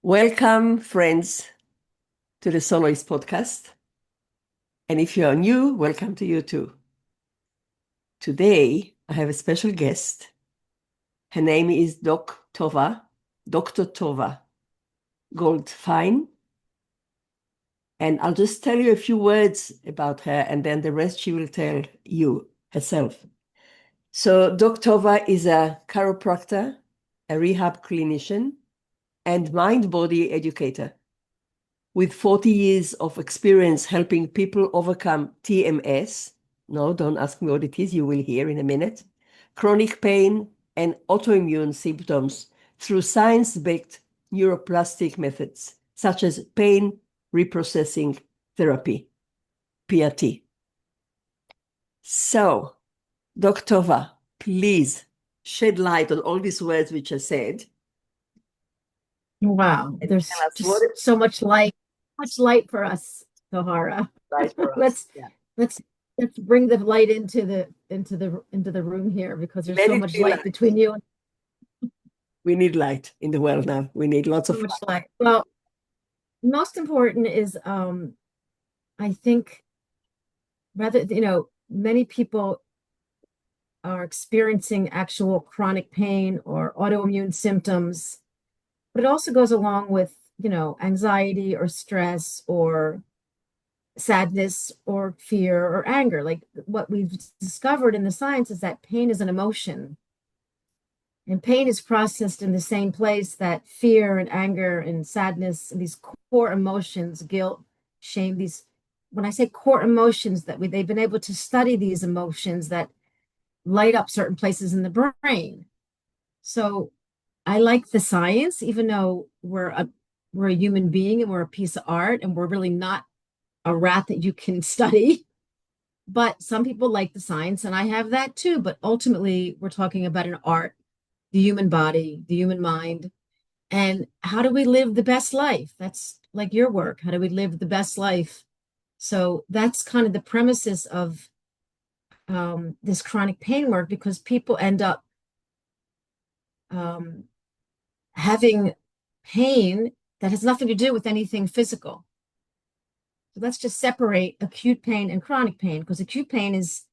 Welcome, friends, to the Soloist podcast. And if you are new, welcome to you too. Today, I have a special guest. Her name is Dr. Tovah Goldfine. And I'll just tell you a few words about her, and then the rest she will tell you herself. So Dr. Tovah is a chiropractor, a rehab clinician, and mind-body educator with 40 years of experience helping people overcome TMS. No, don't ask me what it is. You will hear in a minute. Chronic pain and autoimmune symptoms through science-based neuroplastic methods, such as pain reprocessing therapy, PRT. So, Dr. Tovah, please shed light on all these words which I said. Wow, And there's tell us just so much light for us, Sahara. right for us. Let's Yeah. let's let's bring the light into the room here because there's Let so it much be light light. between you and We need light in the world now. We need lots so of much light. light. Well, most important is I think rather, many people are experiencing actual chronic pain or autoimmune symptoms, but it also goes along with, anxiety or stress or sadness or fear or anger. Like what we've discovered in the science is that pain is an emotion. And pain is processed in the same place that fear and anger and sadness and these core emotions, guilt, shame, when I say core emotions, they've been able to study these emotions that light up certain places in the brain. So I like the science, even though we're a human being and we're a piece of art and we're really not a rat that you can study. But some people like the science, and I have that too. But ultimately, we're talking about an art, the human body, the human mind, and how do we live the best life? That's like your work. How do we live the best life? So that's kind of the premises of this chronic pain work, because people end up um, having pain that has nothing to do with anything physical. So let's just separate acute pain and chronic pain, because acute pain is,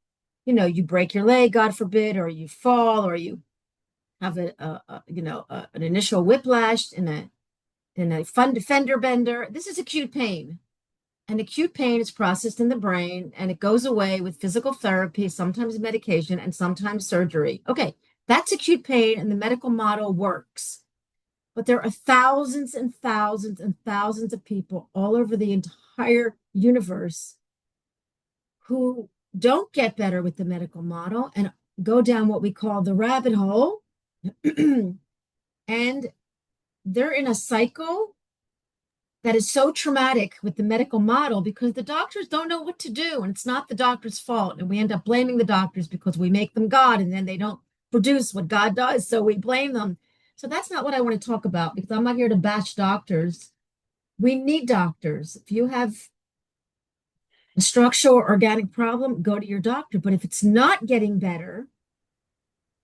you break your leg, God forbid, or you fall, or you have an initial whiplash in a fender bender. This is acute pain. And acute pain is processed in the brain and it goes away with physical therapy, sometimes medication, and sometimes surgery. Okay, that's acute pain, and the medical model works. But there are thousands and thousands and thousands of people all over the entire universe who don't get better with the medical model and go down what we call the rabbit hole. And they're in a cycle that is so traumatic with the medical model because the doctors don't know what to do. And it's not the doctor's fault. And we end up blaming the doctors because we make them God and then they don't produce what God does. So we blame them. So that's not what I want to talk about, because I'm not here to bash doctors. We need doctors. If you have a structural or organic problem, go to your doctor. But if it's not getting better,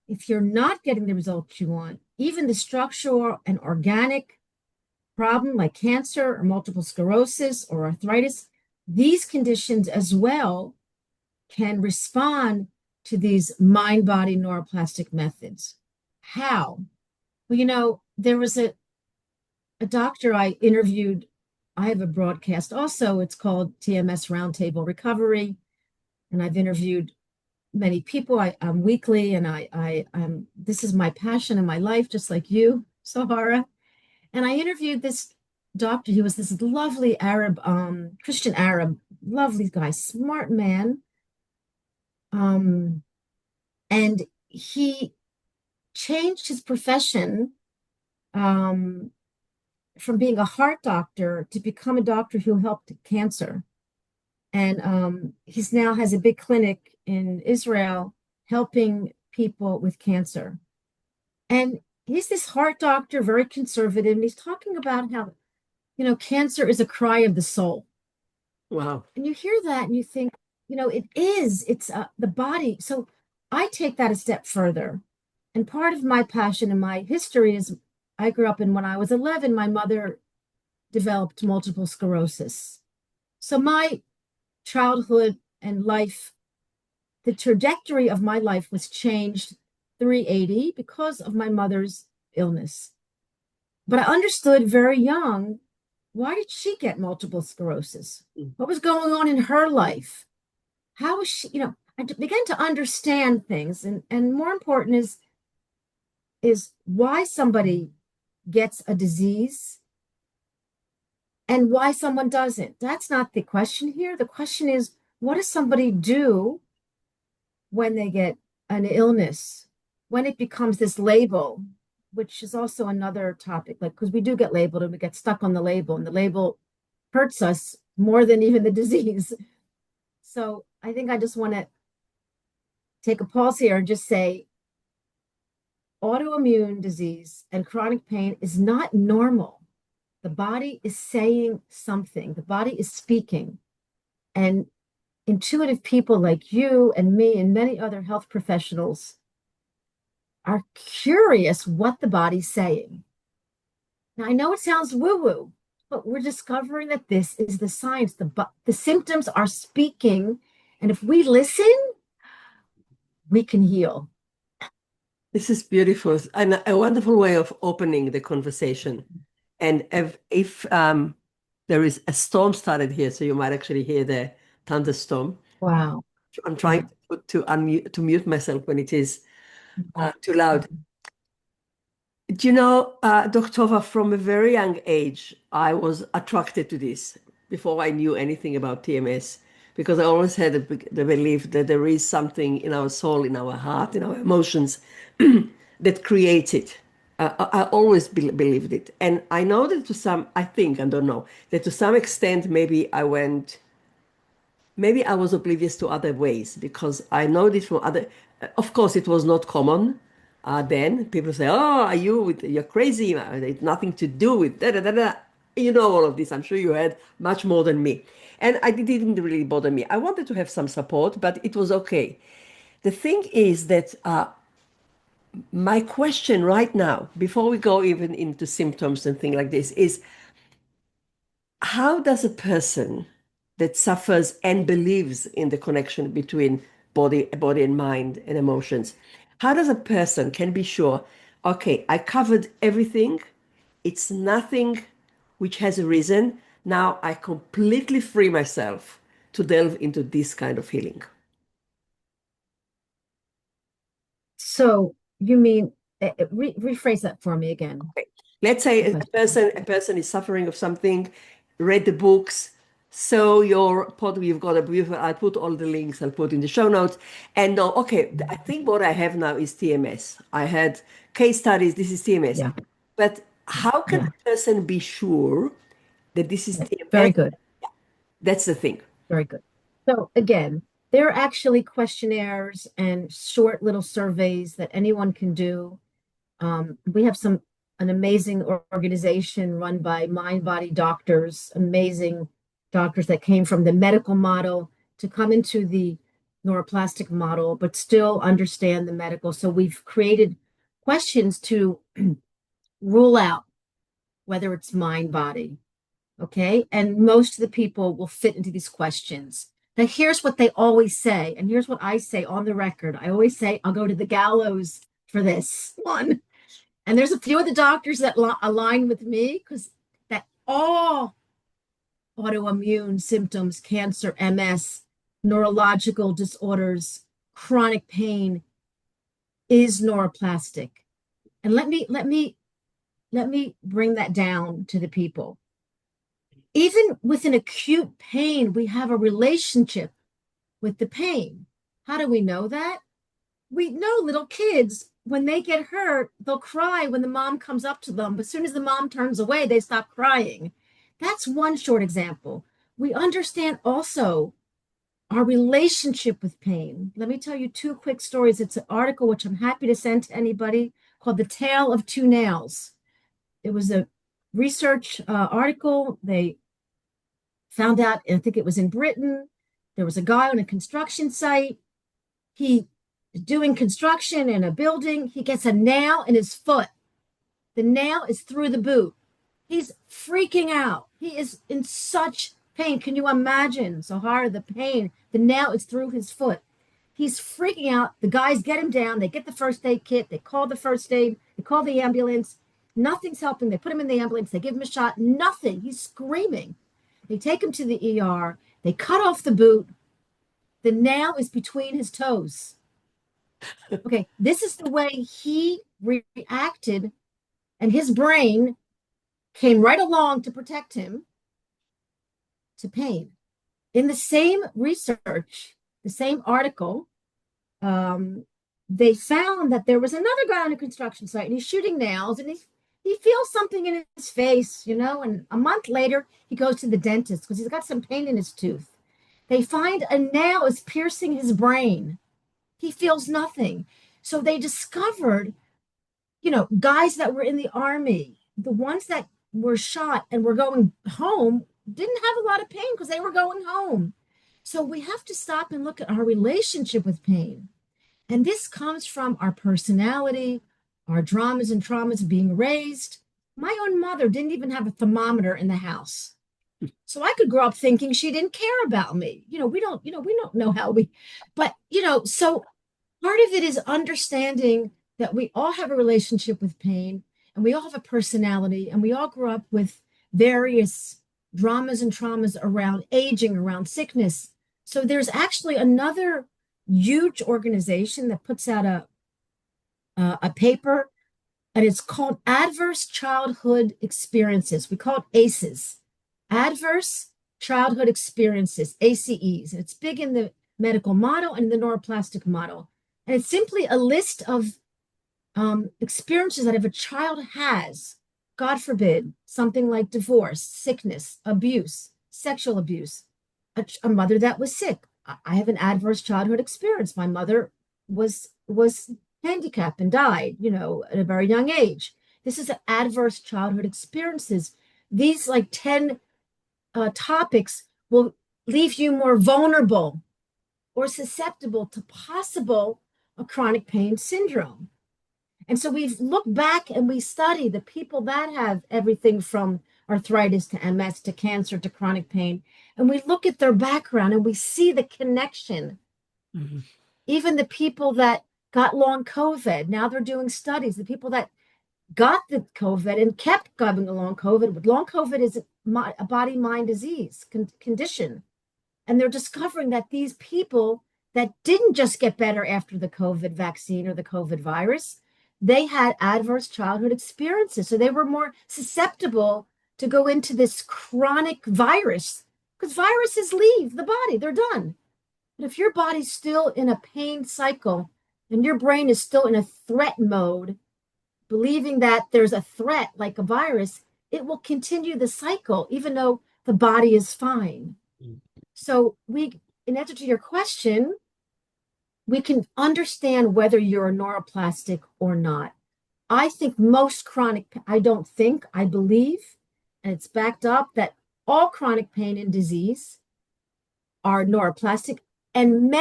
if you're not getting the results you want, even the structural and organic problem like cancer or multiple sclerosis or arthritis, these conditions as well can respond to these mind-body neuroplastic methods. How? Well, there was a doctor I interviewed. I have a broadcast also. It's called TMS Roundtable Recovery. And I've interviewed many people. I'm weekly, and I'm this is my passion in my life, just like you, Sahara. And I interviewed this doctor. He was this lovely Arab, Christian Arab, lovely guy, smart man. Um, and he changed his profession from being a heart doctor to become a doctor who helped cancer. And he's now has a big clinic in Israel helping people with cancer. And he's this heart doctor, very conservative. And he's talking about how, cancer is a cry of the soul. Wow. And you hear that and you think, it is, it's the body. So I take that a step further. And part of my passion and my history is I grew up when I was 11, my mother developed multiple sclerosis. So my childhood and life, the trajectory of my life was changed 380 because of my mother's illness. But I understood very young, why did she get multiple sclerosis? What was going on in her life? How was she, I began to understand things. And more important is why somebody gets a disease and why someone doesn't. That's not the question here. The question is, what does somebody do when they get an illness, when it becomes this label, which is also another topic, like, because we do get labeled and we get stuck on the label, and the label hurts us more than even the disease. So I think I just want to take a pause here and just say, autoimmune disease and chronic pain is not normal. The body is saying something. The body is speaking. And intuitive people like you and me and many other health professionals are curious what the body's saying. Now, I know it sounds woo-woo, but we're discovering that this is the science. The symptoms are speaking. And if we listen, we can heal. This is beautiful and a wonderful way of opening the conversation. And if there is a storm started here, so you might actually hear the thunderstorm. Wow. I'm trying to mute myself when it is too loud. Do you know, Dr. Tovah, from a very young age, I was attracted to this before I knew anything about TMS, because I always had the belief that there is something in our soul, in our heart, in our emotions that creates it. I always believed it. And I know that I think, I don't know, that to some extent, maybe I was oblivious to other ways, because I know this from other, of course, it was not common. Then people say, "Oh, you're crazy. It's nothing to do with da da da da." You know all of this. I'm sure you had much more than me, and it didn't really bother me. I wanted to have some support, but it was okay. The thing is that my question right now, before we go even into symptoms and things like this, is how does a person that suffers and believes in the connection between body and mind and emotions, how does a person can be sure, okay, I covered everything, it's nothing which has a reason, now I completely free myself to delve into this kind of healing? So you mean, rephrase that for me again. Okay. Let's say a person is suffering of something, read the books, so your pod I put all the links, I'll put in the show notes, and know, okay, I think what I have now is TMS. I had case studies, this is TMS. Yeah. But how can Yeah. a person be sure that this is Very TMS? good. That's the thing. Very good. So again, there are actually questionnaires and short little surveys that anyone can do. We have an amazing organization run by mind body doctors, amazing doctors that came from the medical model to come into the neuroplastic model, but still understand the medical. So we've created questions to rule out whether it's mind body. Okay. And most of the people will fit into these questions. Now, here's what they always say. And here's what I say on the record. I always say, I'll go to the gallows for this one. And there's a few of the doctors that align with me, because that all autoimmune symptoms, cancer, MS, neurological disorders, chronic pain is neuroplastic. And let me bring that down to the people. Even with an acute pain, we have a relationship with the pain. How do we know that? We know little kids, when they get hurt, they'll cry when the mom comes up to them. But as soon as the mom turns away, they stop crying. That's one short example. We understand also our relationship with pain. Let me tell you two quick stories. It's an article which I'm happy to send to anybody, called The Tale of Two Nails. It was a research article. They found out, I think it was in Britain, there was a guy on a construction site. He is doing construction in a building. He gets a nail in his foot. The nail is through the boot. He's freaking out. He is in such pain. Can you imagine, Zahara, the pain? The nail is through his foot. He's freaking out. The guys get him down. They get the first aid kit. They call the first aid. They call the ambulance. Nothing's helping. They put him in the ambulance. They give him a shot. Nothing. He's screaming. They take him to the ER. They cut off the boot. The nail is between his toes. Okay, this is the way he reacted, and his brain came right along to protect him to pain. In the same research, the same article, they found that there was another guy on a construction site and he's shooting nails and he feels something in his face, you know, and a month later he goes to the dentist because he's got some pain in his tooth. They find a nail is piercing his brain. He feels nothing. So they discovered, you know, guys that were in the army, the ones that were shot and were going home didn't have a lot of pain because they were going home. So we have to stop and look at our relationship with pain. And this comes from our personality, our dramas and traumas being raised. My own mother didn't even have a thermometer in the house. So I could grow up thinking she didn't care about me. We don't know how but so part of it is understanding that we all have a relationship with pain and we all have a personality and we all grew up with various dramas and traumas around aging, around sickness. So there's actually another huge organization that puts out a paper, and it's called Adverse Childhood Experiences. We call it ACEs, Adverse Childhood Experiences, ACEs. And it's big in the medical model and the neuroplastic model. And it's simply a list of experiences that if a child has, God forbid, something like divorce, sickness, abuse, sexual abuse, a mother that was sick. I have an adverse childhood experience. My mother was handicapped and died, at a very young age. This is an adverse childhood experiences. These like 10 topics will leave you more vulnerable or susceptible to possible a chronic pain syndrome. And so we've looked back and we study the people that have everything from arthritis to MS to cancer to chronic pain. And we look at their background and we see the connection. Mm-hmm. Even the people that got long COVID, now they're doing studies. The people that got the COVID and kept going along COVID, but long COVID is a body-mind disease condition. And they're discovering that these people that didn't just get better after the COVID vaccine or the COVID virus, they had adverse childhood experiences. So they were more susceptible to go into this chronic virus because viruses leave the body, they're done. But if your body's still in a pain cycle and your brain is still in a threat mode, believing that there's a threat like a virus, it will continue the cycle even though the body is fine. So in answer to your question, we can understand whether you're neuroplastic or not. I think most I believe, and it's backed up, that all chronic pain and disease are neuroplastic, and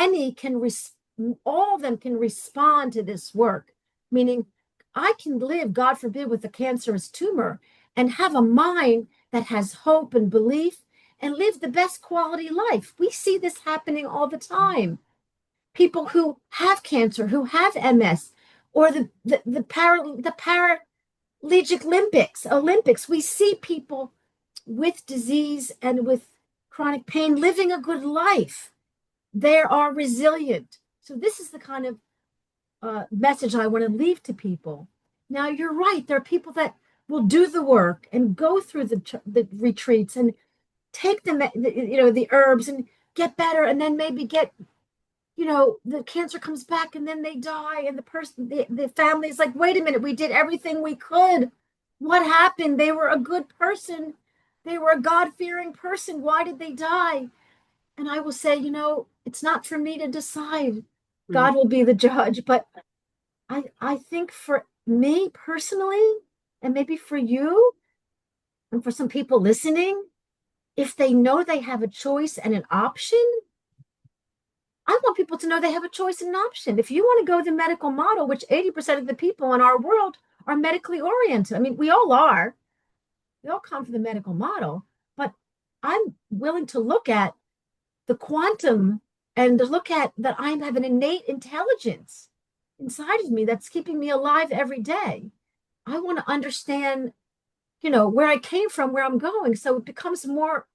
all of them can respond to this work, meaning I can live, God forbid, with a cancerous tumor and have a mind that has hope and belief and live the best quality life. We see this happening all the time. People who have cancer, who have MS, or the Paralympic Olympics, we see people with disease and with chronic pain living a good life. They are resilient. So this is the kind of message I want to leave to people. Now, you're right. There are people that will do the work and go through the retreats and take the herbs and get better, and then maybe get, the cancer comes back and then they die. And the family is like, wait a minute, we did everything we could. What happened? They were a good person. They were a God-fearing person. Why did they die? And I will say, it's not for me to decide. God will be the judge. But I think for me personally, and maybe for you, and for some people listening, if they know they have a choice and an option, I want people to know they have a choice and an option. If you want to go the medical model, which 80% of the people in our world are medically oriented. I mean, we all are. They all come from the medical model, but I'm willing to look at the quantum and to look at that I have an innate intelligence inside of me that's keeping me alive every day. I want to understand, where I came from, where I'm going. So it becomes more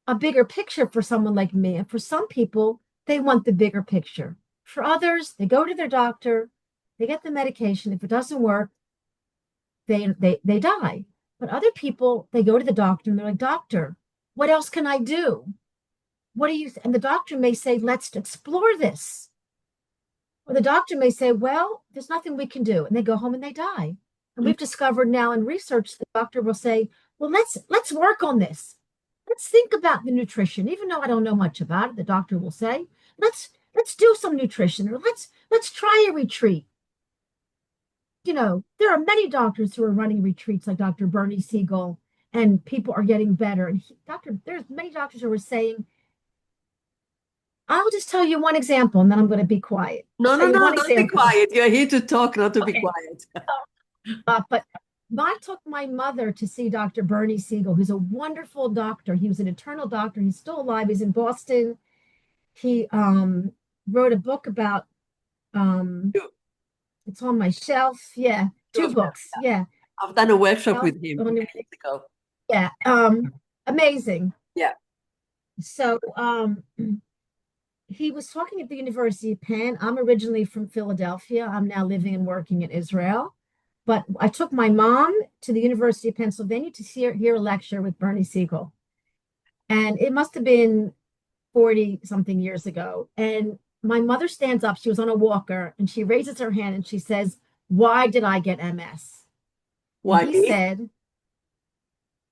a bigger picture for someone like me. And for some people, they want the bigger picture. For others, they go to their doctor, they get the medication. If it doesn't work, they die. But other people, they go to the doctor and they're like, doctor, what else can I do? What do you and the doctor may say, let's explore this. Or the doctor may say, well, there's nothing we can do. And they go home and they die. And we've discovered now in research, the doctor will say, well, let's work on this. Let's think about the nutrition. Even though I don't know much about it, the doctor will say, let's do some nutrition, or let's try a retreat. There are many doctors who are running retreats like Dr. Bernie Siegel, and people are getting better. And there's many doctors who are saying, I'll just tell you one example and then I'm going to be quiet. No, no, no, don't be quiet. You're here to talk, not to be quiet. But I took my mother to see Dr. Bernie Siegel, who's a wonderful doctor. He was an eternal doctor. He's still alive. He's in Boston. He wrote a book about, it's on my shelf. Yeah, two books. Yeah. I've done a workshop with him years ago. Yeah, amazing. Yeah. So he was talking at the University of Penn. I'm originally from Philadelphia. I'm now living and working in Israel. But I took my mom to the University of Pennsylvania to hear a lecture with Bernie Siegel. And it must have been 40 something years ago. And my mother stands up, she was on a walker, and she raises her hand and she says, why did I get MS? Why? And he said,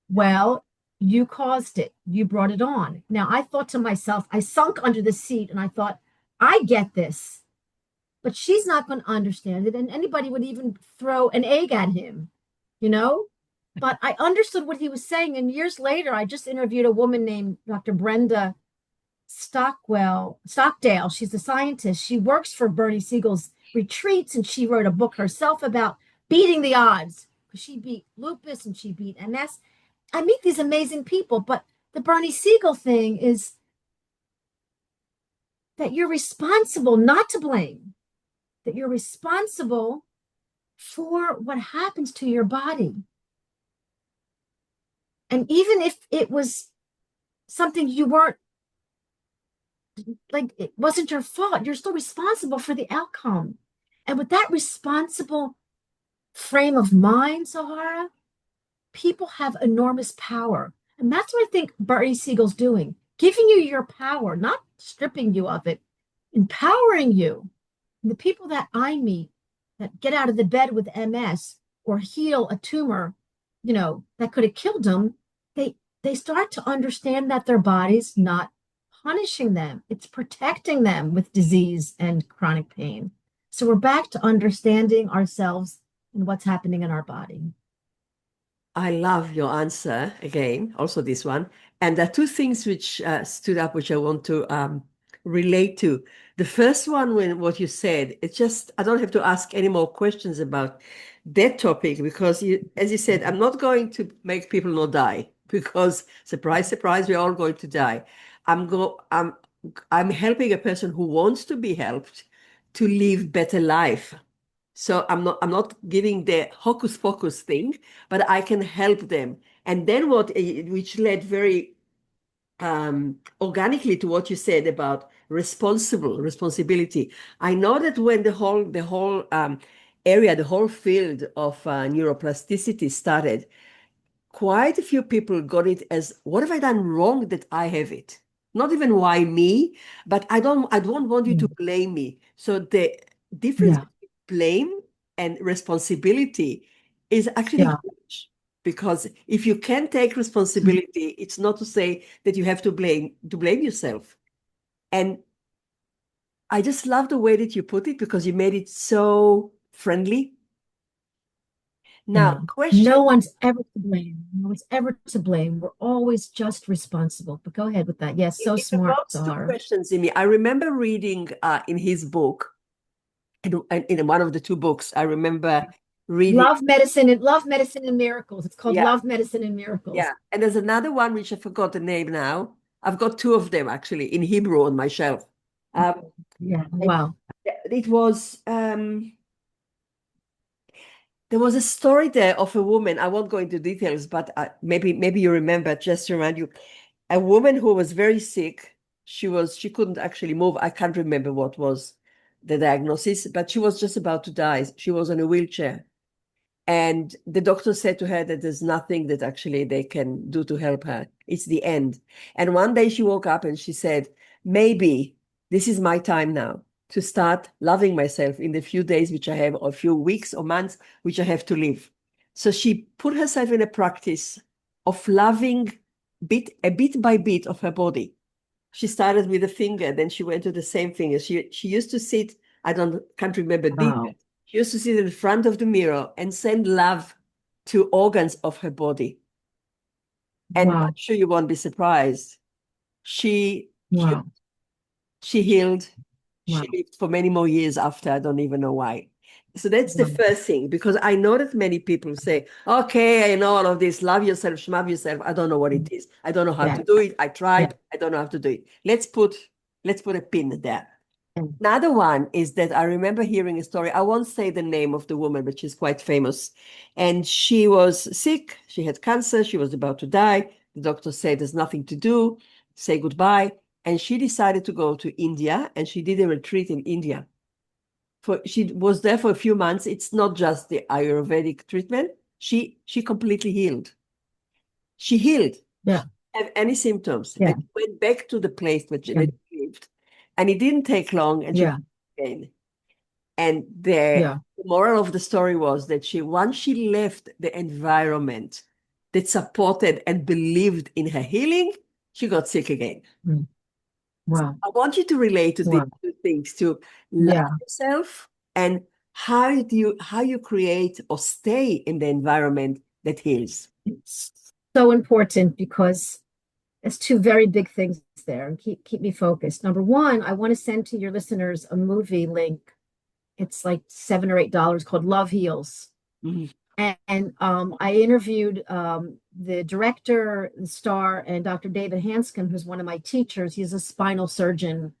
well, you caused it. You brought it on. Now, I thought to myself, I sunk under the seat and I thought, I get this, but she's not going to understand it. And anybody would even throw an egg at him, But I understood what he was saying. And years later, I just interviewed a woman named Dr. Brenda Stockdale. She's a scientist. She works for Bernie Siegel's retreats, and she wrote a book herself about beating the odds, because she beat lupus and she beat MS. I meet these amazing people, but the Bernie Siegel thing is that you're responsible, not to blame, that you're responsible for what happens to your body. And even if it was something you weren't, like, it wasn't your fault, you're still responsible for the outcome. And with that responsible frame of mind, Sahara, people have enormous power. And that's what I think Bernie Siegel's doing, giving you your power, not stripping you of it, empowering you. And the people that I meet that get out of the bed with MS or heal a tumor, that could have killed them, they start to understand that their body's not punishing them. It's protecting them with disease and chronic pain. So we're back to understanding ourselves and what's happening in our body. I love your answer again, also this one. And there are two things which stood up, which I want to relate to. The first one, when what you said, it's just, I don't have to ask any more questions about that topic, because as you said, I'm not going to make people not die, because surprise, surprise, we're all going to die. I'm helping a person who wants to be helped to live better life. So I'm not giving the hocus pocus thing, but I can help them. And then which led very organically to what you said about responsibility. I know that when the whole area, the whole field of neuroplasticity started, quite a few people got it as, what have I done wrong that I have it? Not even why me, but I don't want you to blame me. So the difference between blame and responsibility is actually huge. Because if you can take responsibility, it's not to say that you have to blame yourself. And I just love the way that you put it, because you made it so friendly. Now, question. No one's ever to blame. No one's ever to blame. We're always just responsible. But go ahead with that. Yes, so smart, Sahara. Two questions, Amy. I remember reading in his book, in one of the two books, I remember reading. Love Medicine and Miracles. It's called Yeah, Love Medicine and Miracles. yeah. And there's another one which I forgot the name now. I've got two of them actually in Hebrew on my shelf. Yeah. And Wow. it was there was a story there of a woman. I won't go into details, but maybe you remember, just to remind you, a woman who was very sick. She couldn't actually move. I can't remember what was the diagnosis, but she was just about to die. She was in a wheelchair. And the doctor said to her that there's nothing that actually they can do to help her. It's the end. And one day she woke up and she said, maybe this is my time now to start loving myself in the few days which I have, or a few weeks or months which I have to live. So she put herself in a practice of loving a bit by bit of her body. She started with a finger, then she went to the same finger. She used to sit, can't remember Wow. details. She used to sit in front of the mirror and send love to organs of her body. And I'm Wow. sure you won't be surprised. She healed. Wow. She healed. She Wow. lived for many more years after. I don't even know why. So that's the Wow. first thing, because I know that many people say, okay, I know all of this, love yourself, shmav yourself. I don't know what it is. I don't know how Yeah. to do it. I Yeah. tried. I don't know how to do it. Let's put a pin there. Yeah. Another one is that I remember hearing a story. I won't say the name of the woman, but she's quite famous. And she was sick. She had cancer. She was about to die. The doctor said there's nothing to do. Say goodbye. And she decided to go to India, and she did a retreat in India. She was there for a few months. It's not just the Ayurvedic treatment. She completely healed. She healed. She Yeah. didn't have any symptoms, Yeah. and she went back to the place where Yeah. she lived. And it didn't take long, and she Yeah. again. And the Yeah. moral of the story was that once she left the environment that supported and believed in her healing, she got sick again. Mm. Wow. I want you to relate to these Wow. two things, to love Yeah. yourself and how you create or stay in the environment that heals. It's so important because there's two very big things there, and keep me focused. Number one, I want to send to your listeners a movie link. It's like $7 or $8 called Love Heals. Mhm. And I interviewed the director, the star, and Dr. David Hanscom, who's one of my teachers. He's a spinal surgeon.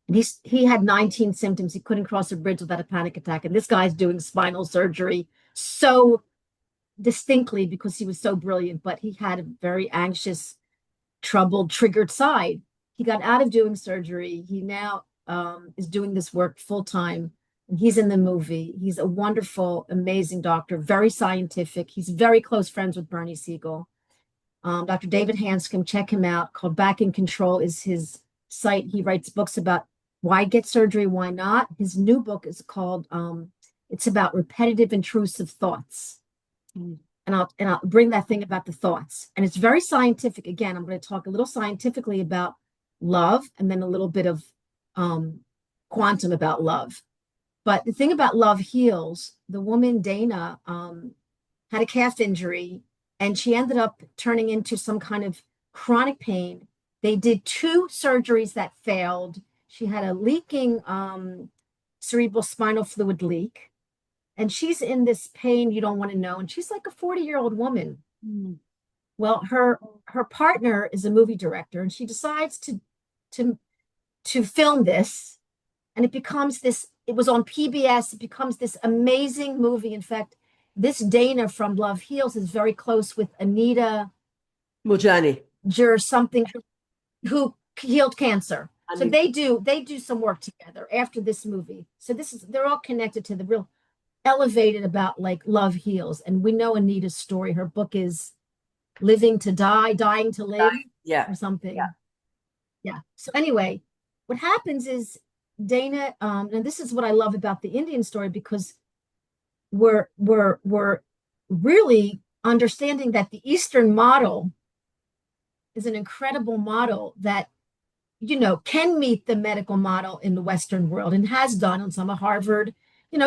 And he had 19 symptoms. He couldn't cross a bridge without a panic attack. And this guy's doing spinal surgery so distinctly because he was so brilliant, but he had a very anxious, troubled, triggered side. He got out of doing surgery. He now is doing this work full time. And he's in the movie. He's a wonderful, amazing doctor, very scientific. He's very close friends with Bernie Siegel. Dr. David Hanscom, check him out. Called Back in Control is his site. He writes books about why get surgery, why not. His new book is called it's about repetitive intrusive thoughts. Mm. And I'll bring that thing about the thoughts. And it's very scientific. Again, I'm going to talk a little scientifically about love and then a little bit of quantum about love. But the thing about Love Heals, the woman Dana had a calf injury and she ended up turning into some kind of chronic pain. They did 2 surgeries that failed. She had a leaking cerebral spinal fluid leak. And she's in this pain you don't want to know. And she's like a 40-year-old woman. Mm. Well, her partner is a movie director, and she decides to film this. And it becomes this, it was on PBS, it becomes this amazing movie. In fact, this Dana from Love Heals is very close with Anita Mojani. Something who healed cancer. So And they do some work together after this movie. So they're all connected to the real elevated about like Love Heals. And we know Anita's story. Her book is Living to Die, Dying to Live, yeah, or something. yeah. Yeah. So anyway, what happens is Dana, and this is what I love about the Indian story, because we're really understanding that the Eastern model is an incredible model that can meet the medical model in the Western world and has done on some of Harvard,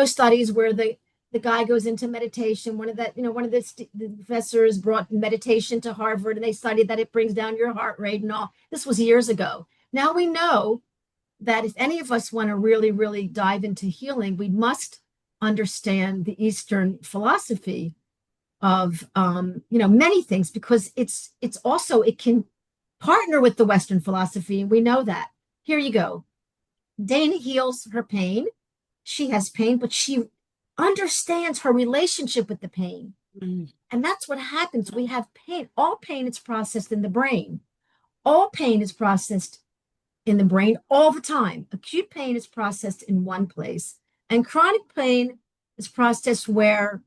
studies where the guy goes into meditation. One of the professors brought meditation to Harvard, and they studied that it brings down your heart rate and all. This was years ago. Now we know that if any of us want to really, really dive into healing, we must understand the Eastern philosophy of many things, because it's also, it can partner with the Western philosophy, and we know that. Here you go. Dana heals her pain. She has pain, but she understands her relationship with the pain. And that's what happens. We have pain. All pain is processed in the brain. All pain is processed in the brain all the time. Acute pain is processed in one place, and chronic pain is processed where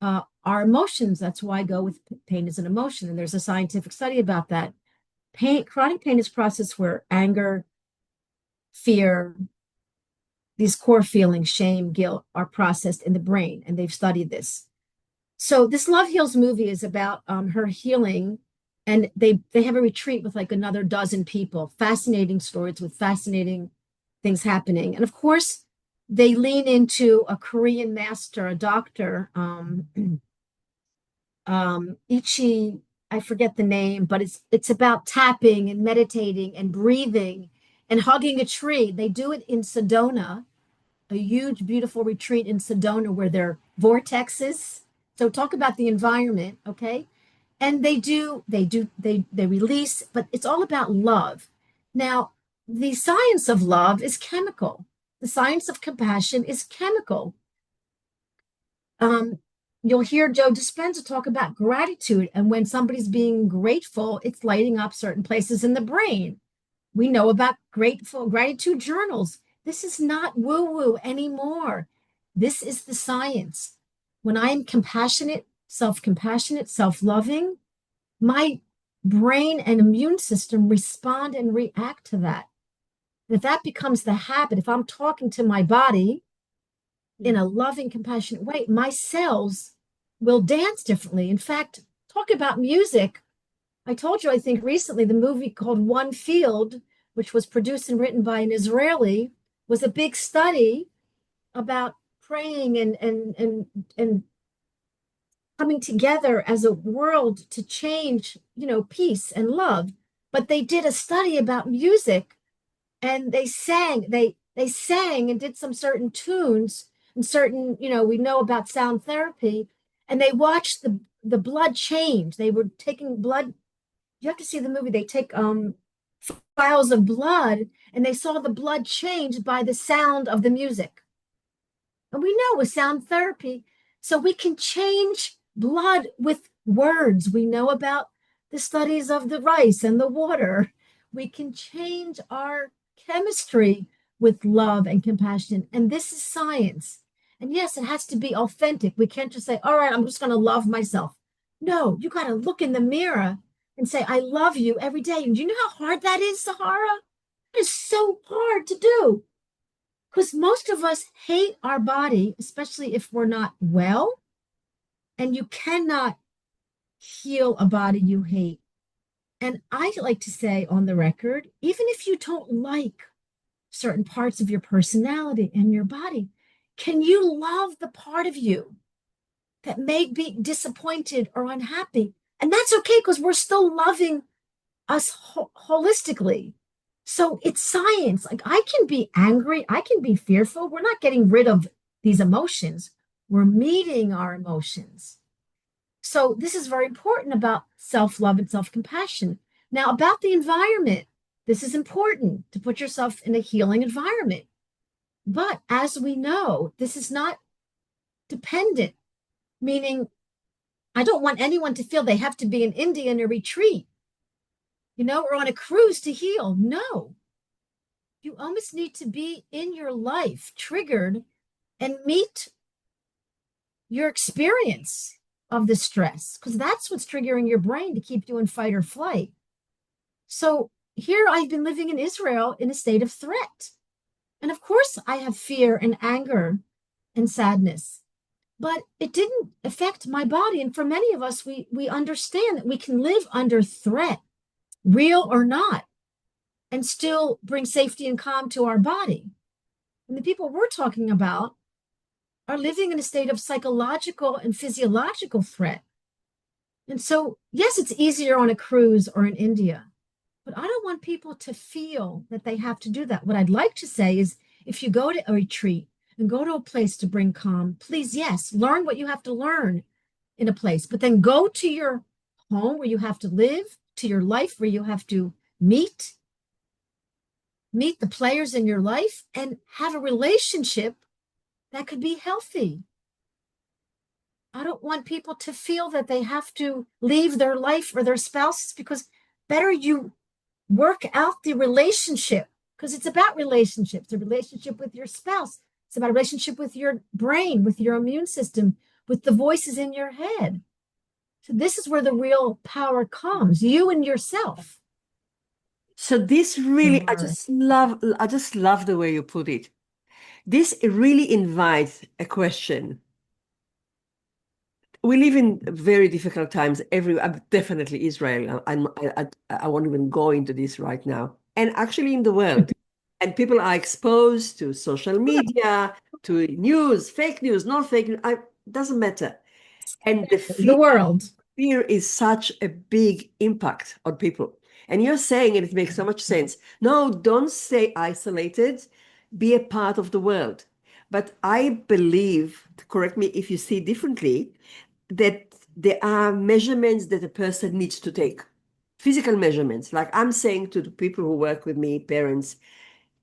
our emotions. That's why I go with pain as an emotion. And there's a scientific study about that. Chronic pain is processed where anger, fear, these core feelings, shame, guilt, are processed in the brain. And they've studied this. So this Love Heals movie is about her healing. And they have a retreat with like another dozen people. Fascinating stories with fascinating things happening. And of course, they lean into a Korean master, a doctor, Ichi, I forget the name, but it's about tapping and meditating and breathing and hugging a tree. They do it in Sedona, a huge, beautiful retreat in Sedona where there are vortexes. So talk about the environment, okay? And they release, but it's all about love. Now, the science of love is chemical. The science of compassion is chemical. You'll hear Joe Dispenza talk about gratitude. And when somebody's being grateful, it's lighting up certain places in the brain. We know about gratitude journals. This is not woo-woo anymore. This is the science. When I am compassionate, self-compassionate, self-loving, my brain and immune system respond and react to that. And if that becomes the habit, if I'm talking to my body in a loving, compassionate way, my cells will dance differently. In fact, talk about music. I told you, I think recently, the movie called One Field, which was produced and written by an Israeli, was a big study about praying and coming together as a world to change, peace and love. But they did a study about music, and they sang and did some certain tunes and certain, we know about sound therapy, and they watched the blood change. They were taking blood. You have to see the movie. They take vials of blood, and they saw the blood change by the sound of the music. And we know with sound therapy, so we can change blood with words. We know about the studies of the rice and the water. We can change our chemistry with love and compassion. And this is science. And yes, it has to be authentic. We can't just say, all right, I'm just going to love myself. No, you got to look in the mirror and say, I love you every day. And do you know how hard that is, Sahara? It is so hard to do. Because most of us hate our body, especially if we're not well. And you cannot heal a body you hate. And I like to say on the record, even if you don't like certain parts of your personality and your body, can you love the part of you that may be disappointed or unhappy? And that's okay, because we're still loving us holistically. So it's science. Like, I can be angry, I can be fearful. We're not getting rid of these emotions. We're meeting our emotions. So this is very important about self-love and self-compassion. Now, about the environment, this is important to put yourself in a healing environment. But as we know, this is not dependent, meaning I don't want anyone to feel they have to be in India in a retreat, or on a cruise to heal. No. You almost need to be in your life triggered and meet your experience of the stress, because that's what's triggering your brain to keep you in fight or flight. So here I've been living in Israel in a state of threat. And of course, I have fear and anger and sadness, but it didn't affect my body. And for many of us, we understand that we can live under threat, real or not, and still bring safety and calm to our body. And the people we're talking about are living in a state of psychological and physiological threat. And so, yes, it's easier on a cruise or in India, but I don't want people to feel that they have to do that. What I'd like to say is, if you go to a retreat, and go to a place to bring calm. Please, yes, learn what you have to learn in a place, but then go to your home where you have to live, to your life where you have to meet the players in your life and have a relationship that could be healthy. I don't want people to feel that they have to leave their life or their spouses, because better you work out the relationship, because it's about relationships, a relationship with your spouse. It's about a relationship with your brain, with your immune system, with the voices in your head. So this is where the real power comes, you and yourself. So this really, I just love the way you put it. This really invites a question. We live in very difficult times. Definitely Israel. I won't even go into this right now. And actually in the world. And people are exposed to social media, to news, fake news, not fake news. Doesn't matter. And The world. fear is such a big impact on people. And you're saying, and it makes so much sense. No, don't stay isolated. Be a part of the world. But I believe, correct me if you see differently, that there are measurements that a person needs to take. Physical measurements. Like I'm saying to the people who work with me, parents,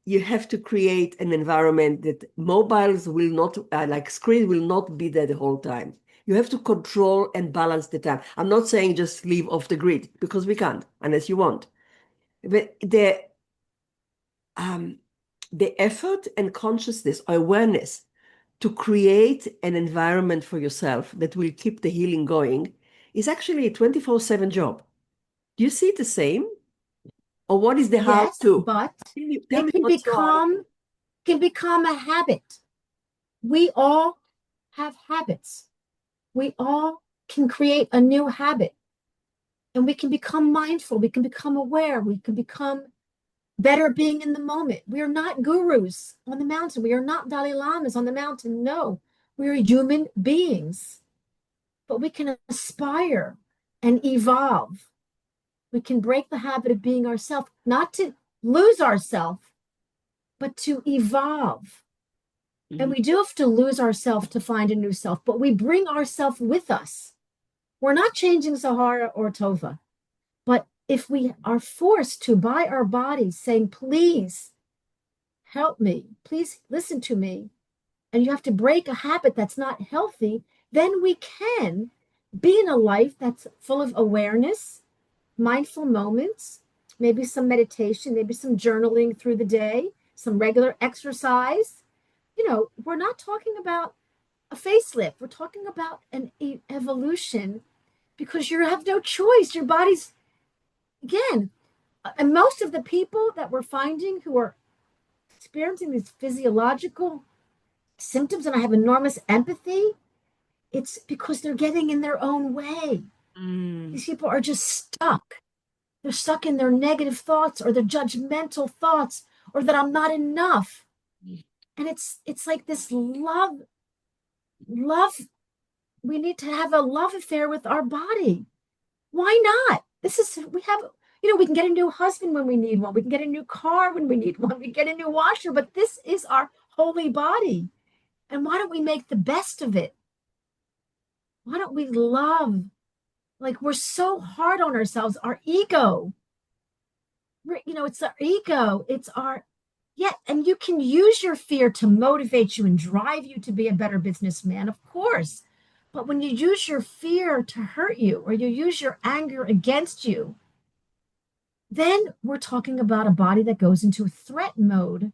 you have to create an environment that mobiles will not, like screen will not be there the whole time. You have to control and balance the time. I'm not saying just leave off the grid, because we can't unless you want. But the effort and consciousness or awareness to create an environment for yourself that will keep the healing going is actually a 24/7 job. Do you see it the same? Or what is the how Yes, to? but Tell it me can what's so hard. become a habit. We all have habits. We all can create a new habit, and we can become mindful. We can become aware. We can become better being in the moment. We are not gurus on the mountain. We are not Dalai Lamas on the mountain. No, we are human beings, but we can aspire and evolve. We can break the habit of being ourselves, not to lose ourselves, but to evolve. And we do have to lose ourselves to find a new self, but we bring ourselves with us. We're not changing Sahara or Tova, but if we are forced to by our bodies saying, please help me, please listen to me, and you have to break a habit that's not healthy, then we can be in a life that's full of awareness, mindful moments, maybe some meditation, maybe some journaling through the day, some regular exercise. You know, we're not talking about a facelift. We're talking about an evolution, because you have no choice. Your body's, again, and most of the people that we're finding who are experiencing these physiological symptoms, and I have enormous empathy, it's because they're getting in their own way. These people are just stuck. They're stuck in their negative thoughts or their judgmental thoughts, or that I'm not enough. And it's like this love. We need to have a love affair with our body. Why not? We have, we can get a new husband when we need one. We can get a new car when we need one. We get a new washer, but this is our holy body. And why don't we make the best of it? Why don't we love? Like, we're so hard on ourselves, our ego. It's our ego. Yeah, and you can use your fear to motivate you and drive you to be a better businessman, of course. But when you use your fear to hurt you, or you use your anger against you, then we're talking about a body that goes into threat mode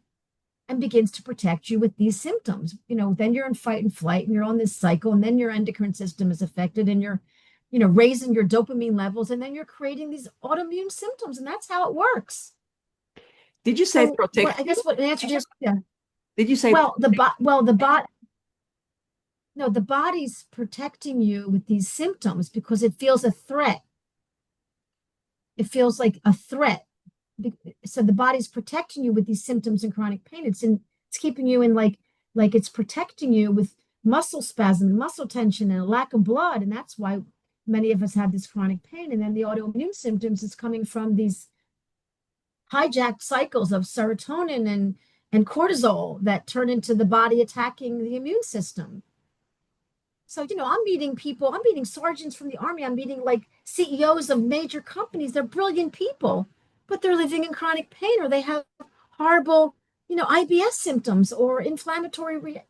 and begins to protect you with these symptoms. Then you're in fight and flight, and you're on this cycle, and then your endocrine system is affected, and you're, raising your dopamine levels, and then you're creating these autoimmune symptoms, and that's how it works. Did you say So, protect I guess what an answer to yeah. Did you say Well, no, the body's protecting you with these symptoms because it feels a threat. It feels like a threat. So the body's protecting you with these symptoms and chronic pain. It's keeping you in like it's protecting you with muscle spasm, muscle tension, and a lack of blood. And that's why many of us have this chronic pain. And then the autoimmune symptoms is coming from these hijacked cycles of serotonin and cortisol that turn into the body attacking the immune system. So, I'm meeting people, I'm meeting sergeants from the army, I'm meeting like CEOs of major companies. They're brilliant people, but they're living in chronic pain or they have horrible, IBS symptoms or inflammatory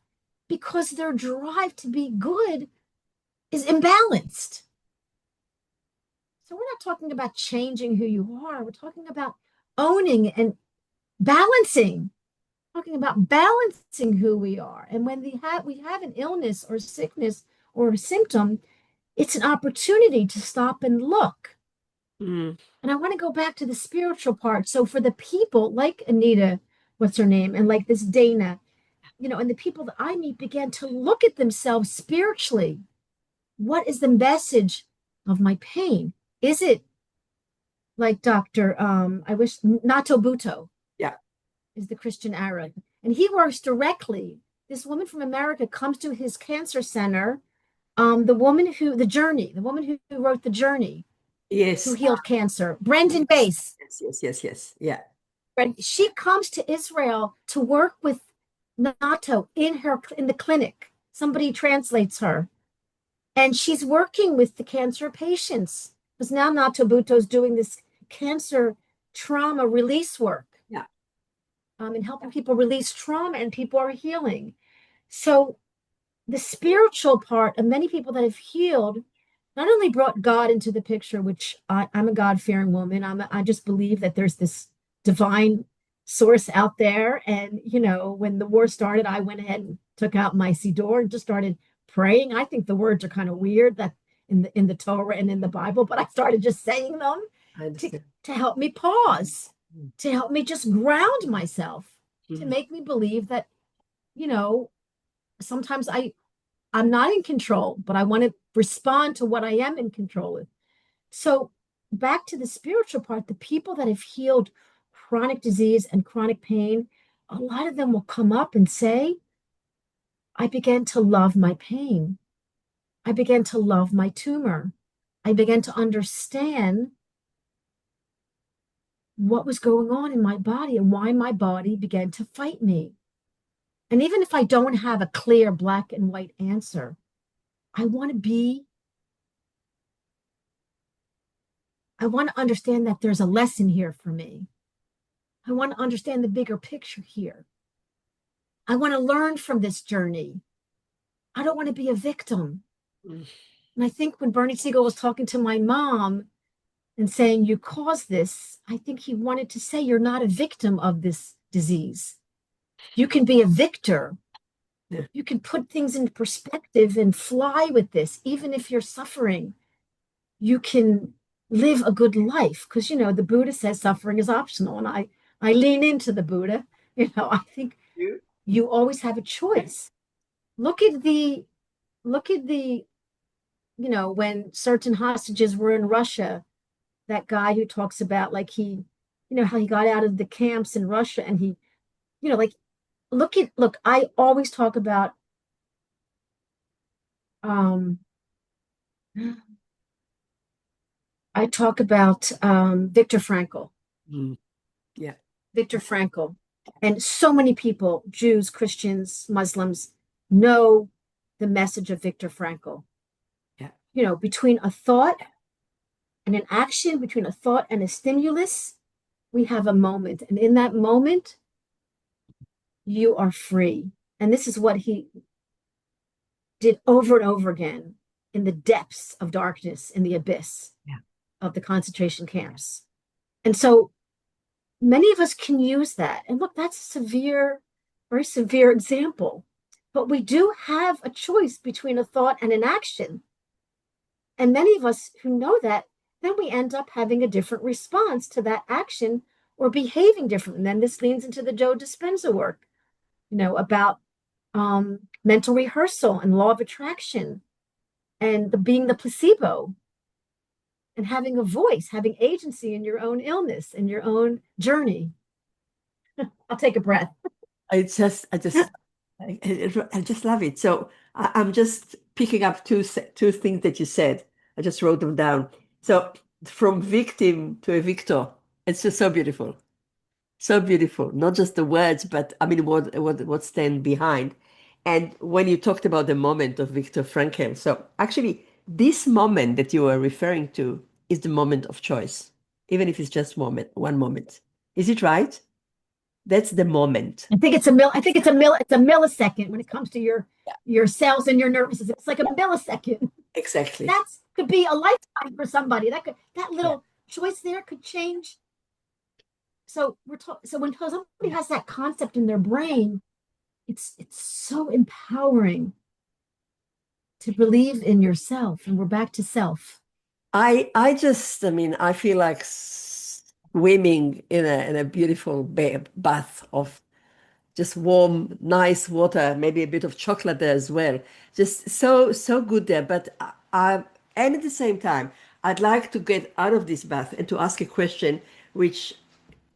because their drive to be good is imbalanced. So we're not talking about changing who you are. We're talking about owning and balancing, talking about balancing who we are. And when we have an illness or sickness or a symptom, it's an opportunity to stop and look. Mm. And I want to go back to the spiritual part. So for the people like Anita, what's her name, and like this Dana, and the people that I meet began to look at themselves spiritually. What is the message of my pain? Is it like Dr. I wish Natobuto Yeah. is the Christian Arab, and he works directly. This woman from America comes to his cancer center. The woman the woman who wrote The Journey, who Yes. healed cancer, Brendan Bass. Yes. Yeah. She comes to Israel to work with Nato in the clinic. Somebody translates her, and she's working with the cancer patients because now Nato Buto's doing this cancer trauma release work. Yeah. And helping people release trauma, and people are healing. So the spiritual part of many people that have healed not only brought God into the picture, which I'm a God-fearing woman. I just believe that there's this divine source out there. And, when the war started, I went ahead and took out my siddur and just started praying. I think the words are kind of weird that in the Torah and in the Bible, but I started just saying them I understand. to help me pause, to help me just ground myself, to Mm. make me believe that, sometimes I'm not in control, but I want to respond to what I am in control of. So back to the spiritual part, the people that have healed chronic disease and chronic pain, a lot of them will come up and say, I began to love my pain. I began to love my tumor. I began to understand what was going on in my body and why my body began to fight me. And even if I don't have a clear black and white answer, I want to understand that there's a lesson here for me. I want to understand the bigger picture here. I want to learn from this journey. I don't want to be a victim. Mm. And I think when Bernie Siegel was talking to my mom and saying, you caused this, I think he wanted to say, you're not a victim of this disease. You can be a victor. Yeah. You can put things into perspective and fly with this. Even if you're suffering, you can live a good life. Because, the Buddha says suffering is optional. And I lean into the Buddha. I think you always have a choice. Look at the, when certain hostages were in Russia, that guy who talks about like how he got out of the camps in Russia and he, like, look, I always talk about, um, Viktor Frankl. Mm. Yeah. Viktor Frankl. And so many people, Jews, Christians, Muslims, know the message of Viktor Frankl. Yeah. Between a thought and an action, between a thought and a stimulus, we have a moment. And in that moment, you are free. And this is what he did over and over again in the depths of darkness, in the abyss of the concentration camps. And so many of us can use that. And look, that's a severe, very severe example. But we do have a choice between a thought and an action. And many of us who know that, then we end up having a different response to that action or behaving differently. And then this leans into the Joe Dispenza work, about mental rehearsal and law of attraction and being the placebo and having a voice, having agency in your own illness and your own journey. I'll take a breath. I just love it. So I'm just picking up two things that you said. I just wrote them down. So from victim to a victor, it's just so beautiful. So beautiful. Not just the words, but I mean, what stand behind. And when you talked about the moment of Viktor Frankl, so actually, this moment that you are referring to is the moment of choice, even if it's just one moment. Is it right? That's the moment. I think it's a millisecond when it comes to Yeah, your cells and your nervous system. It's like a yeah, millisecond. exactly. That's could be a lifetime for somebody. That Yeah. little choice there could change. So when somebody has that concept in their brain, it's so empowering to believe in yourself. And we're back to self. I mean, I feel like swimming in a beautiful bath of just warm, nice water, maybe a bit of chocolate there as well. Just so good there. But and at the same time, I'd like to get out of this bath and to ask a question which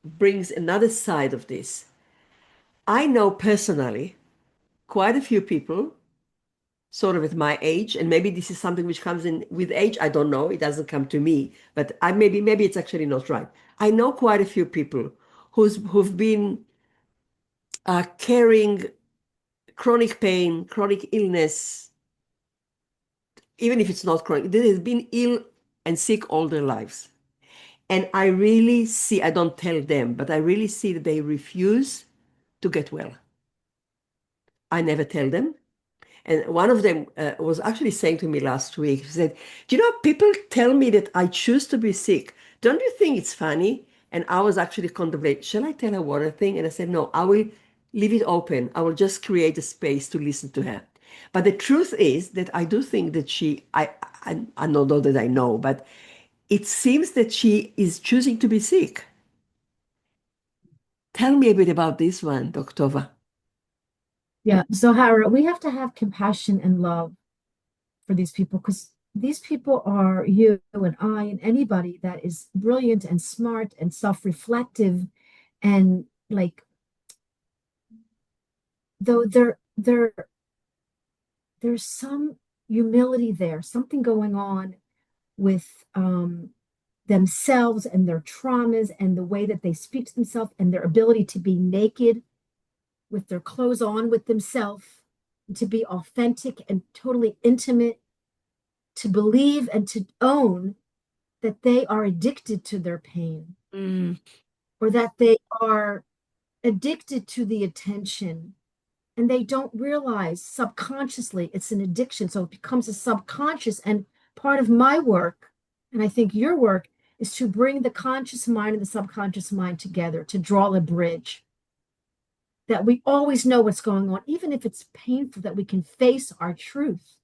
brings another side of this. I know personally quite a few people sort of at my age, and maybe this is something which comes in with age. I don't know. It doesn't come to me, but I maybe it's actually not right. I know quite a few people who've been carrying chronic pain, chronic illness, even if it's not chronic, they have been ill and sick all their lives. And I really see, I don't tell them, but I really see that they refuse to get well. I never tell them. And one of them was actually saying to me last week, he said, "Do you know, people tell me that I choose to be sick. Don't you think it's funny?" And I was actually contemplating, shall I tell her what I think? And I said, no, I will leave it open. I will just create a space to listen to her. But the truth is that I do think that I don't know that I know, but it seems that she is choosing to be sick. Tell me a bit about this one, Dr. Tova. Yeah. Zohara, we have to have compassion and love for these people because these people are you and I and anybody that is brilliant and smart and self-reflective and like though there's some humility there, something going on with themselves and their traumas and the way that they speak to themselves and their ability to be naked with their clothes on with themselves, to be authentic and totally intimate, to believe and to own that they are addicted to their pain Mm, or that they are addicted to the attention and they don't realize subconsciously it's an addiction. So it becomes a subconscious. And part of my work, and I think your work, is to bring the conscious mind and the subconscious mind together to draw a bridge that we always know what's going on, even if it's painful, that we can face our truth.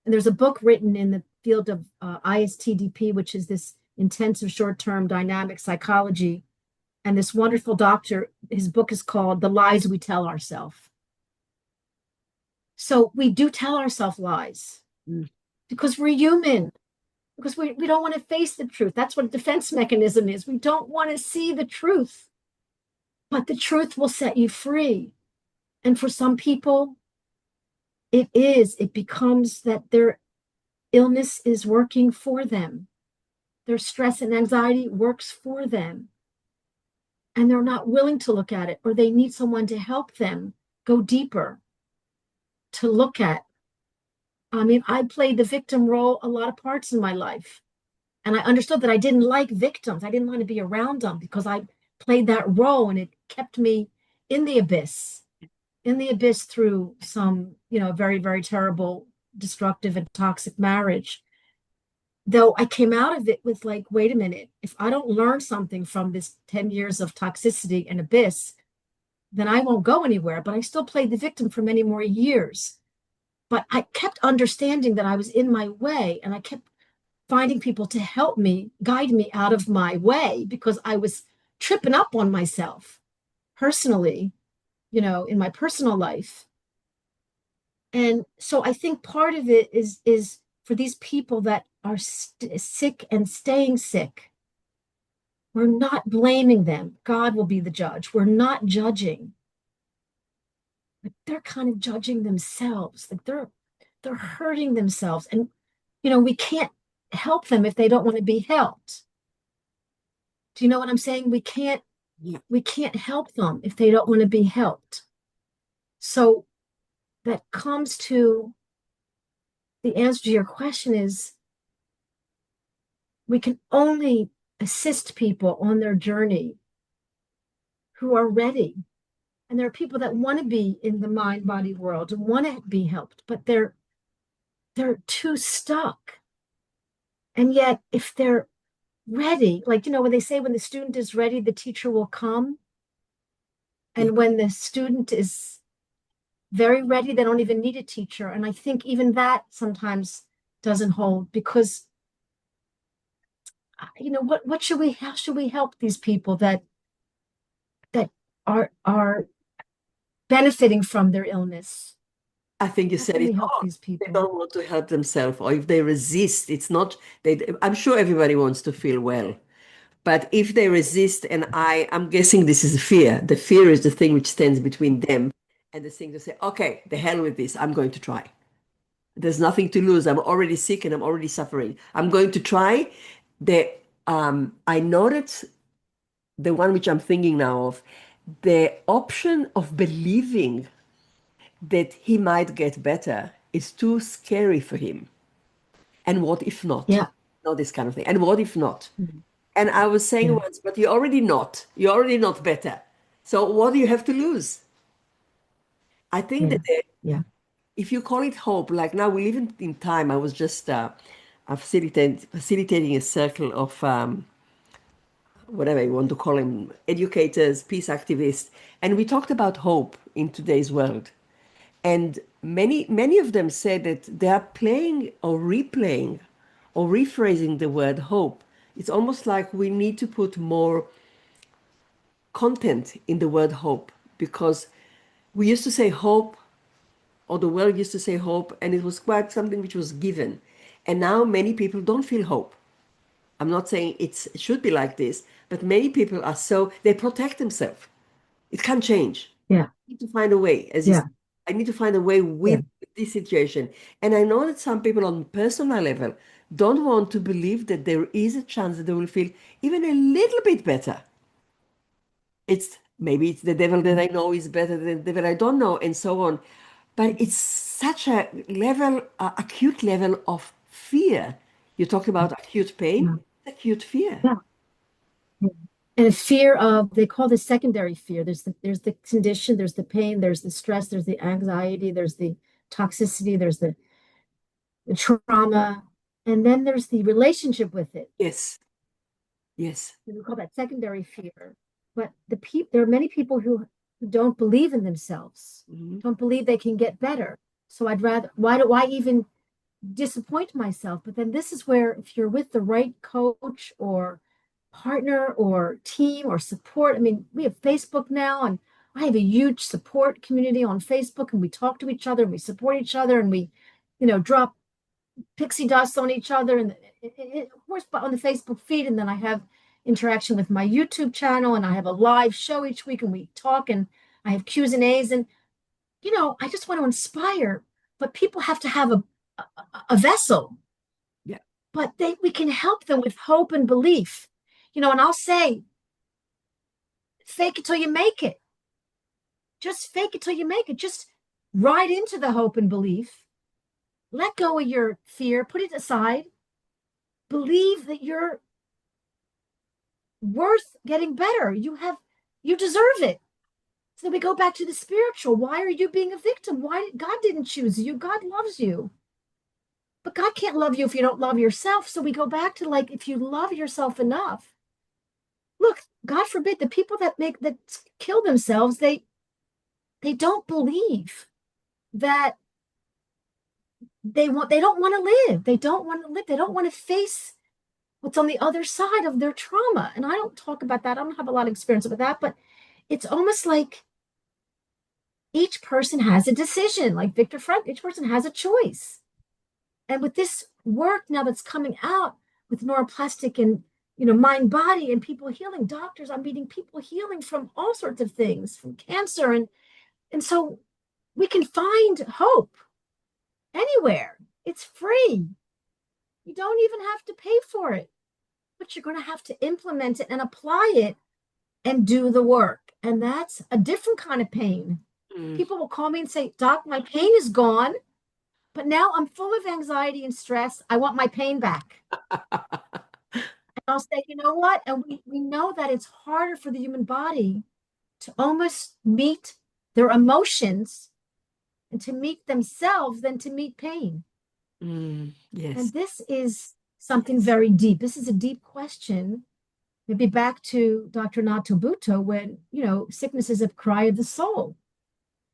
And there's a book written in the field of ISTDP, which is this intensive short-term dynamic psychology. And this wonderful doctor, his book is called The Lies We Tell Ourselves. So we do tell ourselves lies mm, because we're human, because we don't want to face the truth. That's what a defense mechanism is. We don't want to see the truth, but the truth will set you free. And for some people, it becomes that their illness is working for them. Their stress and anxiety works for them. And they're not willing to look at it, or they need someone to help them go deeper to look at. I mean, I played the victim role a lot of parts in my life. And I understood that I didn't like victims. I didn't want to be around them because I played that role and it kept me in in the abyss through some, very, very terrible, destructive, and toxic marriage. Though I came out of it with like, wait a minute, if I don't learn something from this 10 years of toxicity and abyss, then I won't go anywhere. But I still played the victim for many more years. But I kept understanding that I was in my way and I kept finding people to help me, guide me out of my way because I was tripping up on myself personally, in my personal life. And so I think part of it is for these people that are sick and staying sick. We're not blaming them. God will be the judge. We're not judging, but they're kind of judging themselves. Like they're hurting themselves. And we can't help them if they don't want to be helped. Do you know what I'm saying? We can't Yeah. We can't help them if they don't want to be helped. So that comes to the answer to your question is we can only assist people on their journey who are ready. And there are people that want to be in the mind body world and want to be helped, but they're too stuck. And yet if they're ready, like when they say when the student is ready, the teacher will come. Yeah. And when the student is very ready, they don't even need a teacher. And I think even that sometimes doesn't hold because what should we how should we help these people that are benefiting from their illness? I think you How said can it we help all. these They people? don't want to help themselves, or if they resist, it's not I'm sure everybody wants to feel well. But if they resist, and I'm guessing this is fear. The fear is the thing which stands between them and the thing to say, okay, the hell with this. I'm going to try. There's nothing to lose. I'm already sick and I'm already suffering. I'm going to try. The I noticed the one which I'm thinking now of, the option of believing that he might get better is too scary for him. And what if not? Yeah, Not this kind of thing. And what if not? mhm, And I was saying yeah, once, but you're already not. You're already not better. So what do you have to lose? I think yeah, that yeah, if you call it hope, like now we live in time. I was just facilitating a circle of whatever you want to call them, educators, peace activists, and we talked about hope in today's world. And many of them said that they are playing or replaying or rephrasing the word hope. It's almost like we need to put more content in the word hope because we used to say hope, or the world used to say hope, and it was quite something which was given. And now many people don't feel hope. I'm not saying it should be like this, but many people are so, they protect themselves. It can change. yeah, I need to find a way, as you said, yeah, I need to find a way yeah, with this situation. And I know that some people on personal level don't want to believe that there is a chance that they will feel even a little bit better. It's maybe it's the devil that I know is better than the devil I don't know, and so on. But it's such a level, acute level of fear. You talk about acute yeah, pain, acute fear. yeah. Yeah. And a fear of they call this secondary fear. There's the condition, there's the pain, there's the stress, there's the anxiety, there's the toxicity, there's the trauma, and then there's the relationship with it. Yes, yes. We call that secondary fear. But there are many people who don't believe in themselves, Mhm. don't believe they can get better. So I'd rather why do I even disappoint myself? But then this is where if you're with the right coach or partner or team or support, I mean, we have Facebook now, and I have a huge support community on Facebook, and we talk to each other and we support each other and we, drop pixie dust on each other and of course on the Facebook feed, and then I have interaction with my YouTube channel, and I have a live show each week, and we talk, and I have Q's and A's, and I just want to inspire, but people have to have a vessel, Yeah. but we can help them with hope and belief, and I'll say, fake it till you make it. Just fake it till you make it. Just ride into the hope and belief. Let go of your fear, put it aside. Believe that you're worth getting better. You deserve it. So we go back to the spiritual. Why are you being a victim? Why God didn't choose you? God loves you. But God can't love you if you don't love yourself. So we go back to like if you love yourself enough. Look, God forbid the people that kill themselves, they don't believe that they don't want to live. They don't want to live. They don't want to face what's on the other side of their trauma. And I don't talk about that. I don't have a lot of experience with that, but it's almost like each person has a decision. Like Victor Frank, each person has a choice. And with this work now that's coming out with neuroplastic and mind body and people healing, doctors, I'm meeting people healing from all sorts of things, from cancer, and so we can find hope anywhere. It's free. You don't even have to pay for it, but you're going to have to implement it and apply it and do the work. And that's a different kind of pain. Mm. People will call me and say, Doc, my pain is gone, but now I'm full of anxiety and stress. I want my pain back. And I'll say, you know what? And we know that it's harder for the human body to almost meet their emotions and to meet themselves than to meet pain. Yes. And this is something very deep. This is a deep question. Maybe back to Dr. Natobuto when, sickness is a cry of the soul.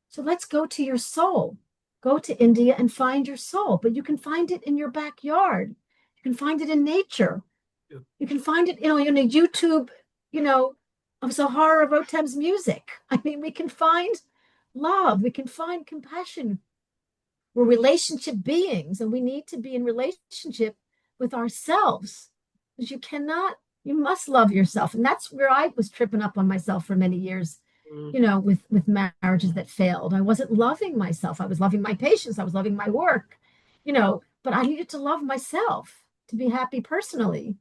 So let's go to your soul. Go to India and find your soul, but you can find it in your backyard. You can find it in nature. You can find it, in a YouTube, of Zahara Rotem's music. I mean, we can find love. We can find compassion. We're relationship beings, and we need to be in relationship with ourselves. Because you must love yourself. And that's where I was tripping up on myself for many years, Mm. with marriages that failed. I wasn't loving myself. I was loving my patients. I was loving my work, but I needed to love myself to be happy personally.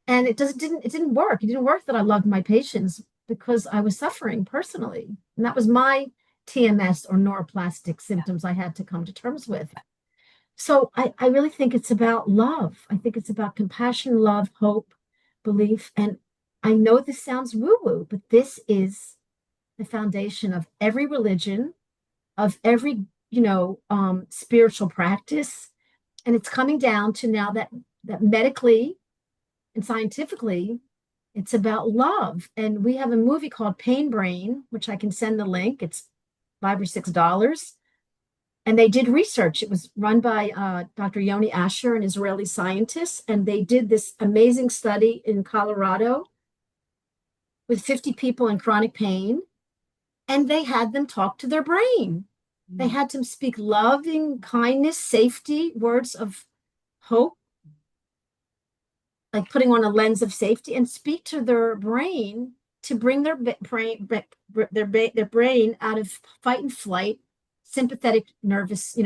And it didn't work. It didn't work that I loved my patients because I was suffering personally. And that was my TMS or neuroplastic symptoms I had to come to terms with. So I really think it's about love. I think it's about compassion, love, hope, belief. And I know this sounds woo-woo, but this is the foundation of every religion, of every, spiritual practice. And it's coming down to now that medically and scientifically, it's about love. And we have a movie called Pain Brain, which I can send the link. It's $5 or $6. And they did research. It was run by Dr. Yoni Asher, an Israeli scientist. And they did this amazing study in Colorado with 50 people in chronic pain. And they had them talk to their brain. They had them speak loving, kindness, safety, words of hope, like putting on a lens of safety, and speak to their brain to bring their brain out of fight and flight, sympathetic nervous,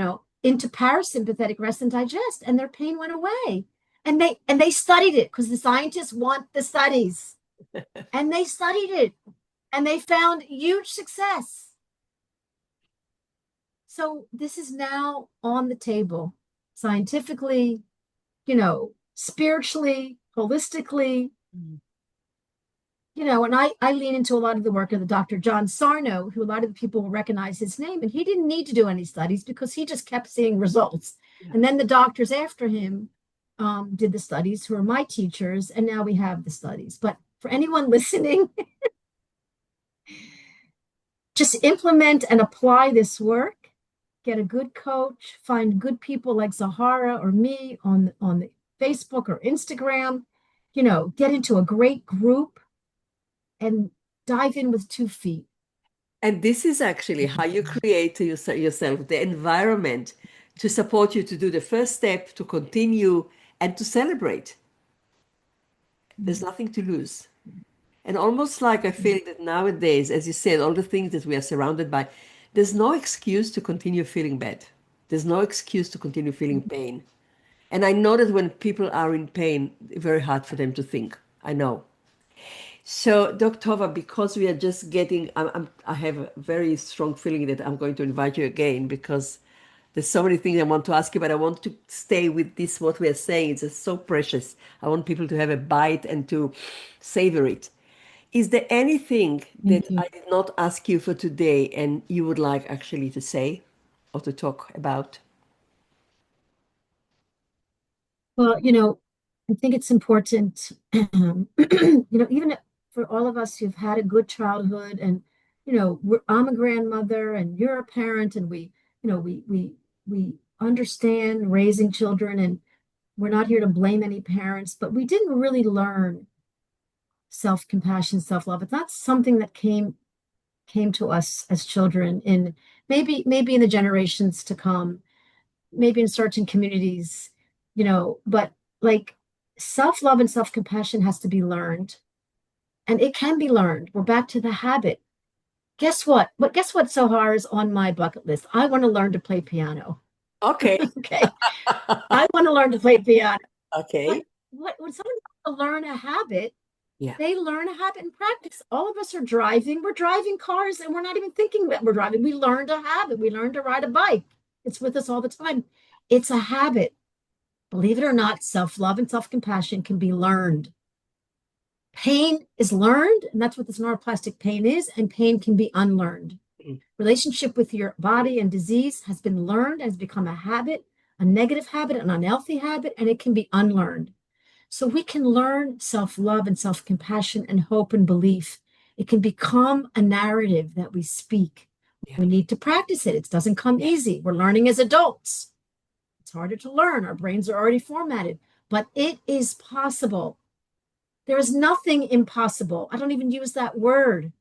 into parasympathetic rest and digest, and their pain went away. And they studied it because the scientists want the studies. And they studied it and they found huge success. So this is now on the table scientifically, spiritually, holistically, and I lean into a lot of the work of the Dr. John Sarno, who a lot of the people will recognize his name, and he didn't need to do any studies because he just kept seeing results. Yeah. And then the doctors after him did the studies, who are my teachers, and now we have the studies. But for anyone listening, just implement and apply this work. Get a good coach, find good people like Zahara or me on the Facebook or Instagram, get into a great group and dive in with 2 feet. And this is actually how you create yourself the environment to support you to do the first step, to continue, and to celebrate. There's nothing to lose. And almost like I feel that nowadays, as you said, all the things that we are surrounded by, there's no excuse to continue feeling bad. There's no excuse to continue feeling pain. And I know that when people are in pain, it's very hard for them to think. I know. So, Dr. Tovah, because we are just getting, I have a very strong feeling that I'm going to invite you again because there's so many things I want to ask you, but I want to stay with this, what we are saying. It's just so precious. I want people to have a bite and to savor it. Is there anything that I did not ask you for today and you would like actually to say or to talk about? Well, I think it's important, even for all of us who've had a good childhood and, I'm a grandmother and you're a parent and we understand raising children, and we're not here to blame any parents, but we didn't really learn self-compassion, self-love. It's not something that came to us as children in maybe in the generations to come, maybe in certain communities, but like self-love and self-compassion has to be learned, and it can be learned. We're back to the habit. Guess what? Guess what, Sohar, is on my bucket list? I want to learn to play piano. Okay. Okay. I want to learn to play piano. Okay. But when someone wants to learn a habit, Yeah. They learn a habit in practice. All of us are driving. We're driving cars and we're not even thinking that we're driving. We learned a habit. We learned to ride a bike. It's with us all the time. It's a habit. Believe it or not, self-love and self-compassion can be learned. Pain is learned, and that's what this neuroplastic pain is, and pain can be unlearned. Mm. Relationship with your body and disease has been learned, has become a habit, a negative habit, an unhealthy habit, and it can be unlearned. So we can learn self-love and self-compassion and hope and belief. It can become a narrative that we speak. Yeah. We need to practice it. It doesn't come easy. We're learning as adults. It's harder to learn. Our brains are already formatted, but it is possible. There is nothing impossible. I don't even use that word.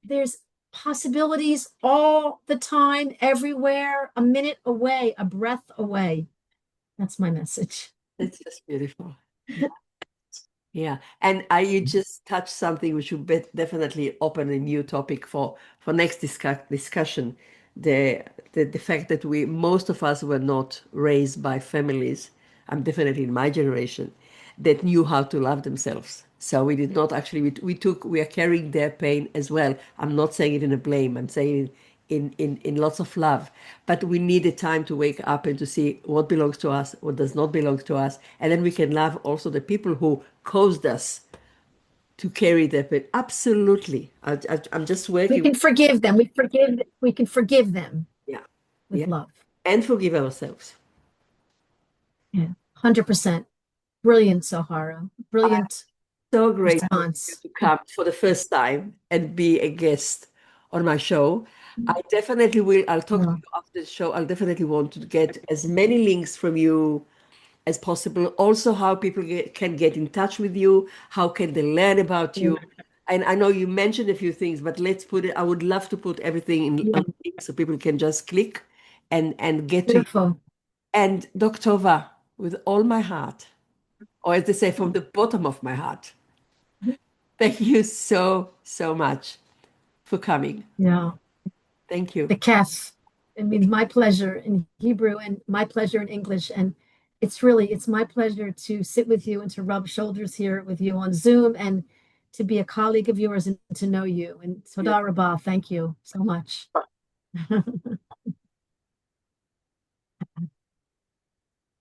There's possibilities all the time, everywhere, a minute away, a breath away. That's my message. That's just beautiful. Yeah. Yeah. And you just touched something which will definitely open a new topic for next discussion. The fact that most of us were not raised by families, I'm definitely in my generation, that knew how to love themselves. So we did not actually, we are carrying their pain as well. I'm not saying it in a blame. I'm saying it in lots of love. But we need a time to wake up and to see what belongs to us, what does not belong to us. And then we can love also the people who caused us to carry that pain. Absolutely. I'm just We working. can forgive them. We can forgive them Yeah. with Yeah. love. And forgive ourselves. Yeah. 100%. Brilliant, Sahara. Brilliant So grateful for you response. to come for the first time and be a guest on my show. I definitely will. I'll talk to Yeah. you after the show. I'll definitely want to get as many links from you as possible. Also, how people can get in touch with you. How can they learn about you? And I know you mentioned a few things, but let's put it. I would love to put everything in Yeah. on links so people can just click and get to you. Beautiful. And Dr. Tova, with all my heart, or as they say, from the bottom of my heart. Thank you so much for coming. Yeah. Thank you. The kef. It means my pleasure in Hebrew and my pleasure in English. And it's my pleasure to sit with you and to rub shoulders here with you on Zoom and to be a colleague of yours and to know you. And Yeah. Todah Rabbah, thank you so much.